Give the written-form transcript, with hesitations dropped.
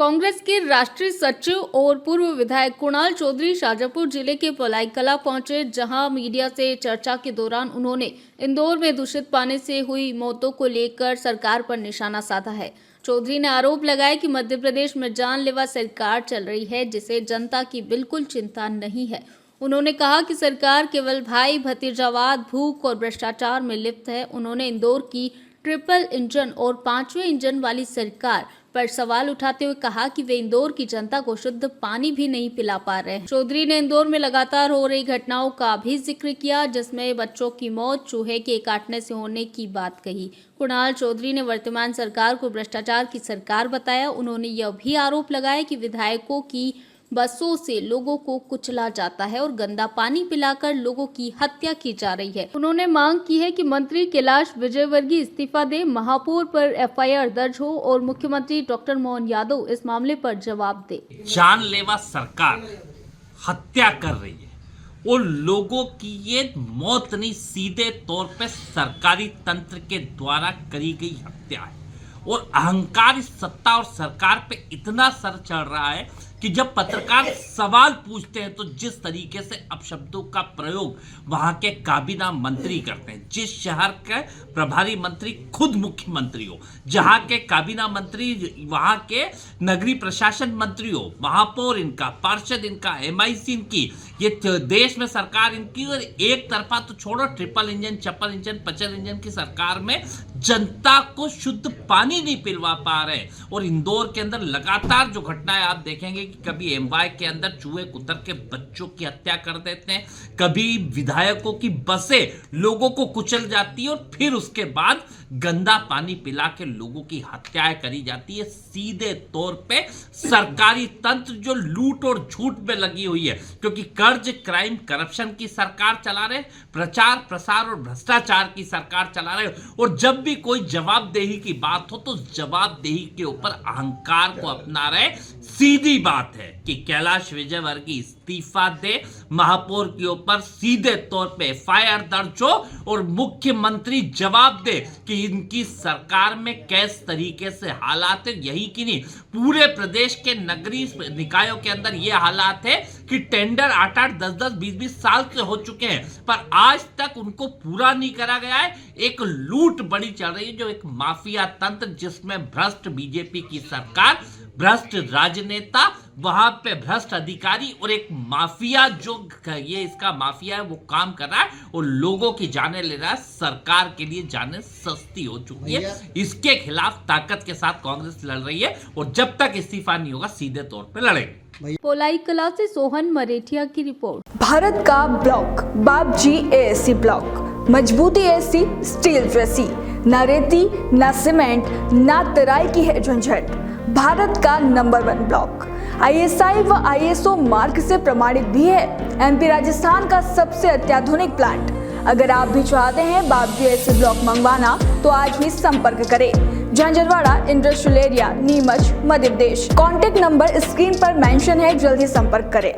कांग्रेस के राष्ट्रीय सचिव और पूर्व विधायक कुणाल चौधरी शाजापुर जिले के पलाईकला पहुंचे, जहां मीडिया से चर्चा के दौरान उन्होंने इंदौर में दूषित पानी से हुई मौतों को लेकर सरकार पर निशाना साधा है। चौधरी ने आरोप लगाया कि मध्य प्रदेश में जानलेवा सरकार चल रही है, जिसे जनता की बिल्कुल चिंता नहीं है। उन्होंने कहा कि सरकार केवल भाई भतीजावाद, भूख और भ्रष्टाचार में लिप्त है। उन्होंने इंदौर की ट्रिपल इंजन और 5वें इंजन वाली सरकार पर सवाल उठाते हुए कहा कि वे इंदौर की जनता को शुद्ध पानी भी नहीं पिला पा रहे हैं। चौधरी ने इंदौर में लगातार हो रही घटनाओं का भी जिक्र किया, जिसमें बच्चों की मौत चूहे के काटने से होने की बात कही। कुणाल चौधरी ने वर्तमान सरकार को भ्रष्टाचार की सरकार बताया। उन्होंने यह भी आरोप लगाया कि विधायकों की बसों से लोगों को कुचला जाता है और गंदा पानी पिलाकर लोगों की हत्या की जा रही है। उन्होंने मांग की है कि मंत्री कैलाश विजयवर्गीय इस्तीफा दे, महापौर पर एफआईआर दर्ज हो और मुख्यमंत्री डॉक्टर मोहन यादव इस मामले पर जवाब दे। जानलेवा सरकार हत्या कर रही है और लोगों की ये मौत नहीं, सीधे तौर पे सरकारी तंत्र के द्वारा करी गई हत्या है। और अहंकार इस सत्ता और सरकार पे इतना सर चढ़ रहा है कि जब पत्रकार सवाल पूछते हैं तो जिस तरीके से अपशब्दों का प्रयोग वहां के काबीना मंत्री करते हैं, जिस शहर के प्रभारी मंत्री खुद मुख्यमंत्री हो, जहां के काबीना मंत्री वहां के नगरीय प्रशासन मंत्री हो, महापौर इनका, पार्षद इनका, एमआईसी इनकी, ये देश में सरकार इनकी, और एक तरफा तो छोड़ो ट्रिपल इंजन, चप्पल इंजन, पचल इंजन की सरकार में जनता को शुद्ध पानी नहीं पिलवा पा रहे। और इंदौर के अंदर लगातार जो घटनाएं आप देखेंगे कि कभी एमवाय के अंदर चूहे कुतर के बच्चों की हत्या कर देते हैं, कभी विधायकों की बसें लोगों को कुचल जाती है और फिर उसके बाद गंदा पानी पिला के लोगों की हत्याएं करी जाती है। सीधे तौर पे सरकारी तंत्र जो लूट और झूठ में लगी हुई है, क्योंकि कर्ज, क्राइम, करप्शन की सरकार चला रहे, प्रचार प्रसार और भ्रष्टाचार की सरकार चला रहे। और जब भी कोई जवाबदेही की बात हो तो जवाबदेही के ऊपर अहंकार को अपना रहे। सीधी बात है कि कैलाश विजयवर्गीय इस्तीफा दे, महापौर के ऊपर सीधे तौर पे एफआईआर दर्ज हो और मुख्यमंत्री जवाब दे कि इनकी सरकार में किस तरीके से हालात है। यही कि नहीं, पूरे प्रदेश के नगरीय निकायों के अंदर ये हालात है कि टेंडर 8-8, 10-10, 20-20 साल से हो चुके हैं, पर आज तक उनको पूरा नहीं करा गया है। एक लूट बड़ी चल रही है, जो एक माफिया तंत्र, जिसमें भ्रष्ट बीजेपी की सरकार, भ्रष्ट राजनेता, वहां पे भ्रष्ट अधिकारी और एक माफिया, जो ये इसका माफिया है, वो काम कर रहा है और लोगों की जाने ले रहा है। सरकार के लिए जाने सस्ती हो चुकी है। इसके खिलाफ ताकत के साथ कांग्रेस लड़ रही है और जब तक इस्तीफा नहीं होगा सीधे तौर पे लड़ेंगे। पलाईकला से सोहन मरेठिया की रिपोर्ट। भारत का ब्लॉक बाबजी एएससी ब्लॉक, मजबूती एसी, स्टील रेसी, न रेती न सीमेंट न तराई की है झंझट। भारत का नंबर 1 ब्लॉक आईएसआई व आईएसओ मार्क से प्रमाणित भी है। एमपी राजस्थान का सबसे अत्याधुनिक प्लांट। अगर आप भी चाहते हैं बाबजी एएससी ब्लॉक मंगवाना तो आज ही संपर्क करें। Jhanjharwada industrial area, Neemuch, Madhya Pradesh. Contact number screen पर मेंशन है, जल्दी संपर्क करें।